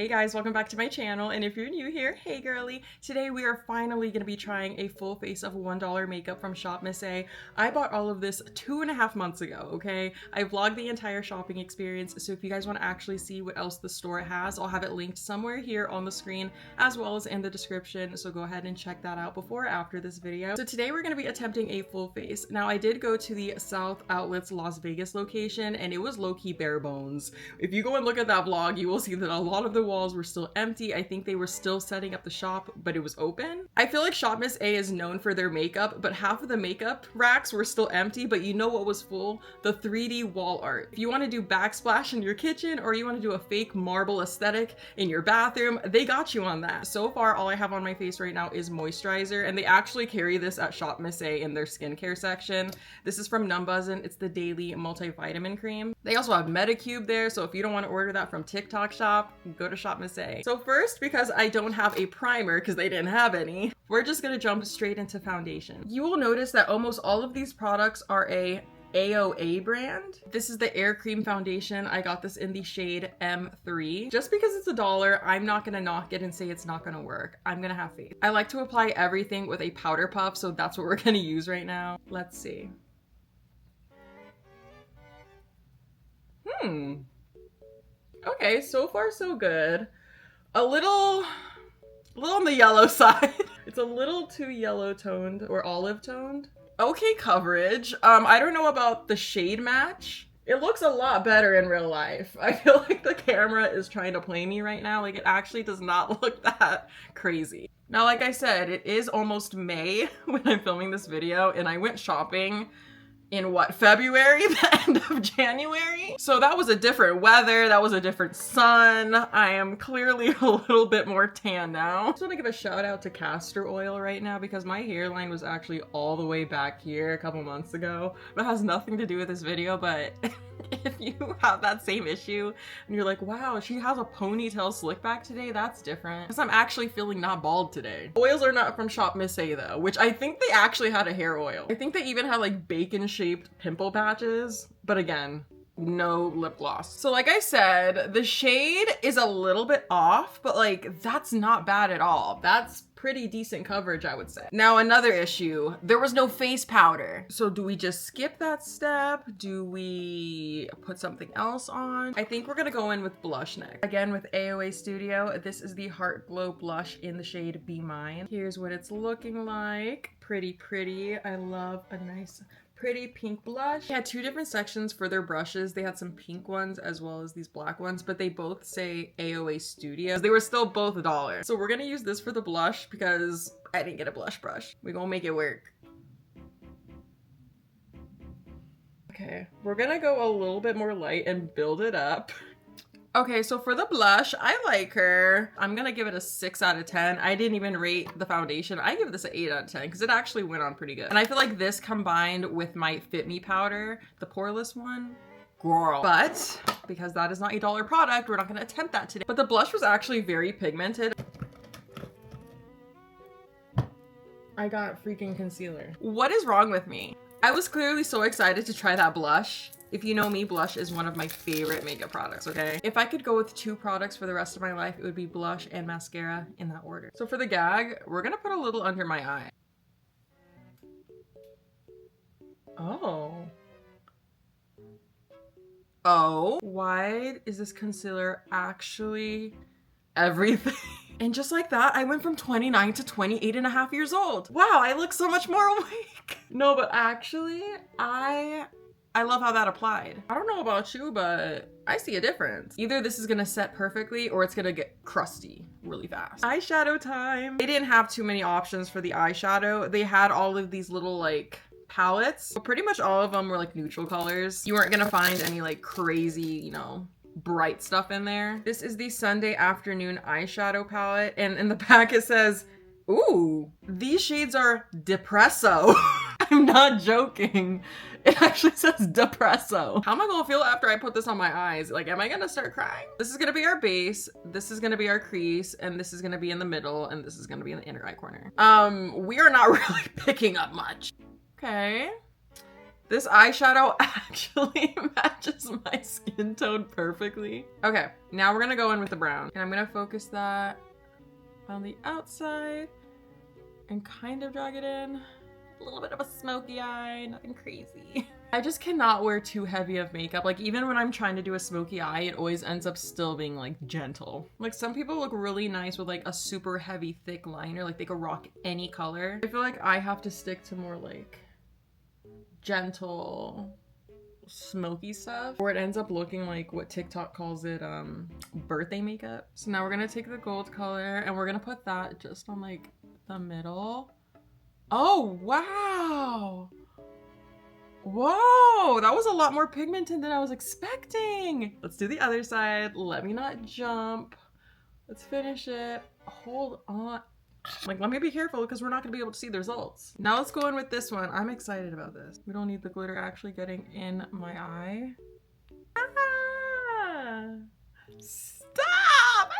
Hey guys, welcome back to my channel, and if you're new here, hey girly. Today we are finally going to be trying a full face of $1 makeup from ShopMissA. I bought all of this 2.5 months ago, okay? I vlogged the entire shopping experience, so if you guys want to actually see what else the store has, I'll have it linked somewhere here on the screen as well as in the description, so go ahead and check that out before or after this video. So today we're going to be attempting a full face. Now I did go to the South Outlets Las Vegas location, and it was low-key bare bones. If you go and look at that vlog, you will see that a lot of the walls were still empty. I think they were still setting up the shop, but it was open. I feel like ShopMissA is known for their makeup, but half of the makeup racks were still empty, but you know what was full? The 3D wall art. If you want to do backsplash in your kitchen or you want to do a fake marble aesthetic in your bathroom, they got you on that. So far, all I have on my face right now is moisturizer, and they actually carry this at ShopMissA in their skincare section. This is from Numbuzzin'. It's the Daily Multivitamin Cream. They also have Medicube there, so if you don't want to order that from TikTok shop, go to ShopMissA. So first, because I don't have a primer because they didn't have any, we're just gonna jump straight into foundation. You will notice that almost all of these products are a AOA brand. This is the Air Cream Foundation. I got this in the shade M3. Just because it's $1, I'm not gonna knock it and say it's not gonna work. I'm gonna have faith. I like to apply everything with a powder puff, so that's what we're gonna use right now. Let's see. Okay, so far so good. A little on the yellow side. It's a little too yellow toned or olive toned. Okay coverage. I don't know about the shade match. It looks a lot better in real life. I feel like the camera is trying to play me right now. Like, it actually does not look that crazy. Now, like I said, it is almost May when I'm filming this video, and I went shopping in what, February, the end of January? So that was a different weather, that was a different sun. I am clearly a little bit more tan now. I just want to give a shout out to castor oil right now because my hairline was actually all the way back here a couple months ago. That has nothing to do with this video, but if you have that same issue and you're like, wow, she has a ponytail slick back today, that's different. Because I'm actually feeling not bald today. Oils are not from ShopMissA though, which I think they actually had a hair oil. I think they even had like bacon shaped pimple patches, but again, no lip gloss. So like I said, the shade is a little bit off, but like that's not bad at all. That's pretty decent coverage, I would say. Now another issue, there was no face powder. So do we just skip that step? Do we put something else on? I think we're gonna go in with blush next. Again with AOA Studio, this is the Heart Glow blush in the shade Be Mine. Here's what it's looking like. Pretty. I love a nice pretty pink blush. They had two different sections for their brushes. They had some pink ones as well as these black ones, but they both say AOA Studio. They were still both $1. So we're gonna use this for the blush because I didn't get a blush brush. We're gonna make it work. Okay, we're gonna go a little bit more light and build it up. Okay, so for the blush, I like her. I'm gonna give it a 6 out of 10. I didn't even rate the foundation. I give this an 8 out of 10 because it actually went on pretty good. And I feel like this combined with my Fit Me powder, the poreless one, girl. But because that is not a $1 product, we're not gonna attempt that today. But the blush was actually very pigmented. I got freaking concealer. What is wrong with me? I was clearly so excited to try that blush. If you know me, blush is one of my favorite makeup products, okay? If I could go with 2 products for the rest of my life, it would be blush and mascara in that order. So for the gag, we're gonna put a little under my eye. Oh, why is this concealer actually everything? And just like that, I went from 29 to 28.5 years old. Wow, I look so much more awake. No, but actually, I love how that applied. I don't know about you, but I see a difference. Either this is gonna set perfectly or it's gonna get crusty really fast. Eyeshadow time. They didn't have too many options for the eyeshadow. They had all of these little like palettes, but pretty much all of them were like neutral colors. You weren't gonna find any like crazy, you know, bright stuff in there. This is the Sunday Afternoon eyeshadow palette, and in the back it says, ooh, these shades are Depresso. I'm not joking. It actually says Depresso. How am I gonna feel after I put this on my eyes? Like, am I gonna start crying? This is gonna be our base, this is gonna be our crease, and this is gonna be in the middle, and this is gonna be in the inner eye corner. We are not really picking up much. Okay. This eyeshadow actually matches my skin tone perfectly. Okay, now we're gonna go in with the brown. And I'm gonna focus that on the outside and kind of drag it in. A little bit of a smoky eye, nothing crazy. I just cannot wear too heavy of makeup. Like even when I'm trying to do a smoky eye, it always ends up still being like gentle. Like some people look really nice with like a super heavy thick liner, like they could rock any color. I feel like I have to stick to more like gentle, smoky stuff, or it ends up looking like what TikTok calls it, birthday makeup. So now we're gonna take the gold color and we're gonna put that just on like the middle. Oh, wow. Whoa, that was a lot more pigmented than I was expecting. Let's do the other side. Let me not jump. Let's finish it. Hold on. Like, let me be careful because we're not gonna be able to see the results. Now let's go in with this one. I'm excited about this. We don't need the glitter actually getting in my eye. Ah, stop!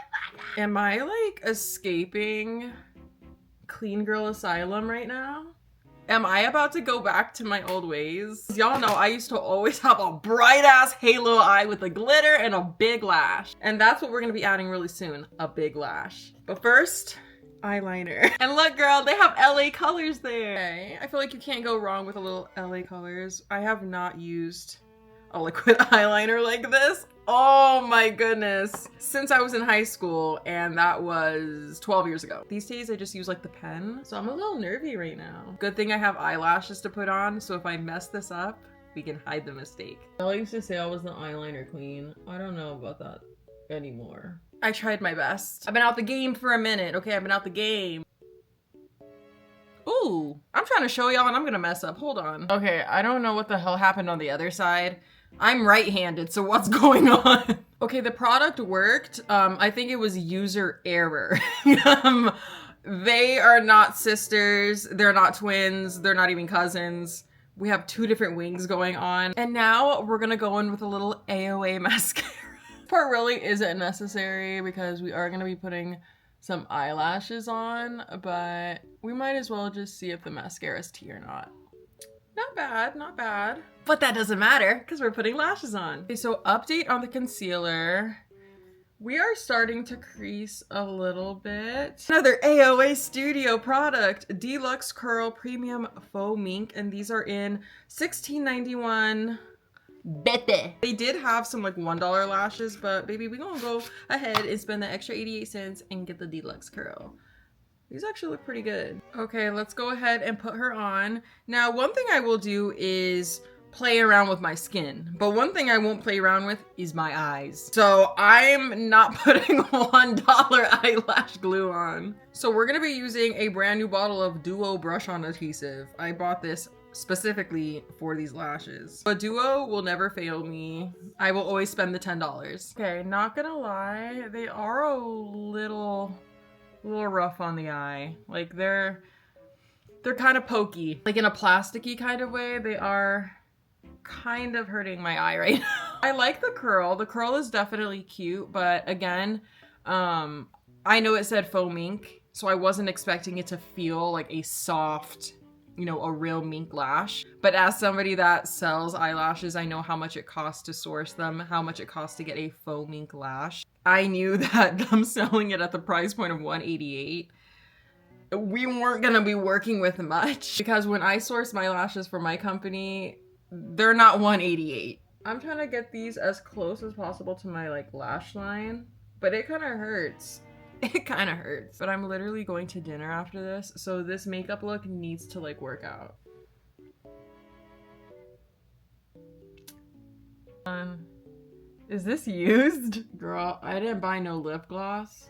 Am I like escaping Clean Girl Asylum right now? Am I about to go back to my old ways? Y'all know I used to always have a bright ass halo eye with a glitter and a big lash. And that's what we're gonna be adding really soon, a big lash. But first, eyeliner. And look girl, they have LA colors there. Okay. I feel like you can't go wrong with a little LA colors. I have not used a liquid eyeliner like this. Oh my goodness. Since I was in high school, and that was 12 years ago. These days I just use like the pen. So I'm a little nervy right now. Good thing I have eyelashes to put on, so if I mess this up, we can hide the mistake. I used to say I was the eyeliner queen. I don't know about that anymore. I tried my best. I've been out the game for a minute, okay? I've been out the game. Ooh, I'm trying to show y'all and I'm gonna mess up. Hold on. Okay, I don't know what the hell happened on the other side. I'm right-handed, so what's going on? Okay, the product worked. I think it was user error. They are not sisters. They're not twins. They're not even cousins. We have two different wings going on. And now we're gonna go in with a little AOA mascara. This part really isn't necessary because we are gonna be putting some eyelashes on, but we might as well just see if the mascara is tea or not. Not bad, not bad. But that doesn't matter because we're putting lashes on. Okay, so update on the concealer. We are starting to crease a little bit. Another AOA Studio product, Deluxe Curl Premium Faux Mink, and these are in $16.91. Bete. They did have some like $1 lashes, but baby, we gonna go ahead and spend the extra 88 cents and get the Deluxe Curl. These actually look pretty good. Okay, let's go ahead and put her on. Now, one thing I will do is play around with my skin, but one thing I won't play around with is my eyes. So I'm not putting $1 eyelash glue on. So we're gonna be using a brand new bottle of Duo brush on adhesive. I bought this specifically for these lashes. But Duo will never fail me. I will always spend the $10. Okay, not gonna lie, they are a little rough on the eye. Like they're kind of pokey, like in a plasticky kind of way. They are kind of hurting my eye right now. I like the curl. The curl is definitely cute, but again, I know it said faux mink, so I wasn't expecting it to feel like a soft, you know, a real mink lash. But as somebody that sells eyelashes, I know how much it costs to source them, how much it costs to get a faux mink lash. I knew that them selling it at the price point of $188, we weren't gonna be working with much, because when I source my lashes for my company, they're not $188. I'm trying to get these as close as possible to my like lash line, but it kind of hurts. It kind of hurts. But I'm literally going to dinner after this, so this makeup look needs to like work out. Is this used? Girl, I didn't buy no lip gloss.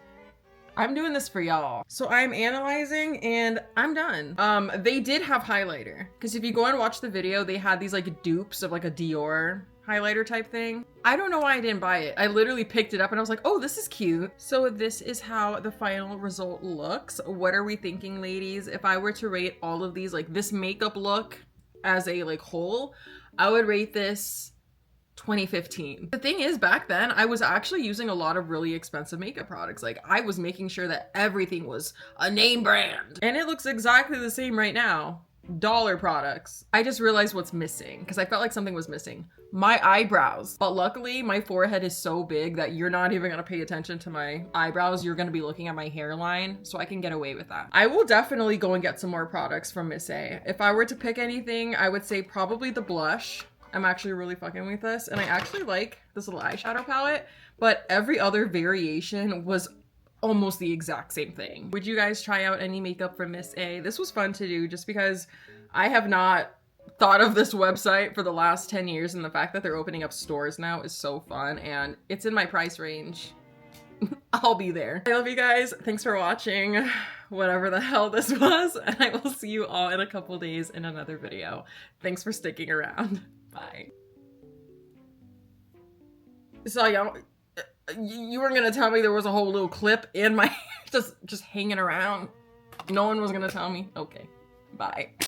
I'm doing this for y'all. So I'm analyzing and I'm done. They did have highlighter, because if you go and watch the video, they had these like dupes of like a Dior highlighter type thing. I don't know why I didn't buy it. I literally picked it up and I was like, oh, this is cute. So this is how the final result looks. What are we thinking, ladies? If I were to rate all of these, like this makeup look as a like whole, I would rate this 2015. The thing is, back then I was actually using a lot of really expensive makeup products. Like I was making sure that everything was a name brand, and it looks exactly the same right now. dollar products. I just realized what's missing because I felt like something was missing. My eyebrows. But luckily my forehead is so big that you're not even gonna pay attention to my eyebrows. You're gonna be looking at my hairline, so I can get away with that. I will definitely go and get some more products from Miss A. If I were to pick anything, I would say probably the blush. I'm actually really fucking with this, and I actually like this little eyeshadow palette, but every other variation was almost the exact same thing. Would you guys try out any makeup from Miss A? This was fun to do just because I have not thought of this website for the last 10 years, and the fact that they're opening up stores now is so fun, and it's in my price range. I'll be there. I love you guys. Thanks for watching whatever the hell this was, and I will see you all in a couple days in another video. Thanks for sticking around. Bye. So you weren't gonna tell me there was a whole little clip in my just hanging around? No one was gonna tell me? Okay, bye.